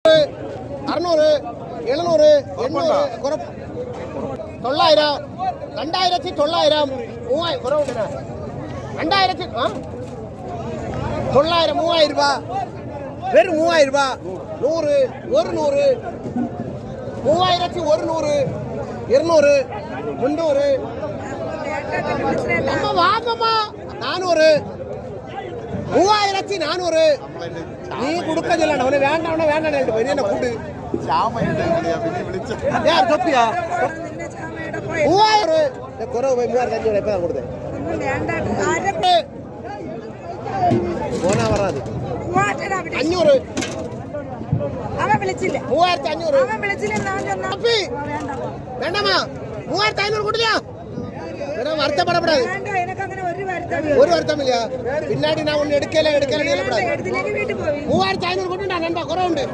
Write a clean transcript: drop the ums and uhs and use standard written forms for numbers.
600 700 800 കുറവ് 900 2900 3000 കുറവുണ്ട് 2000 900 3000 രൂപ വെറും 3000 രൂപ 100 100 3100 200 300 நம்ம வாங்கம்மா 400 3400 നീ കൊടുക്കല്ല അവനെ വേണ്ട വേണ്ട കൂട്ട് തൊപ്പിയാ 3000 കുറവ് 3500 എപ്പോഴാണ് കൊടുത്തത് പോനാ പറഞ്ഞത് 500 3500 വേണ്ടമ്മാ 3500 കൂട്ടില്ല வருத்தப்படப்படாது ஒரு வருத்தம் இல்லையா பின்னாடி நான் ஒன்னு எடுக்கல 3500 கொண்டு நான் நண்பா குறை உண்டு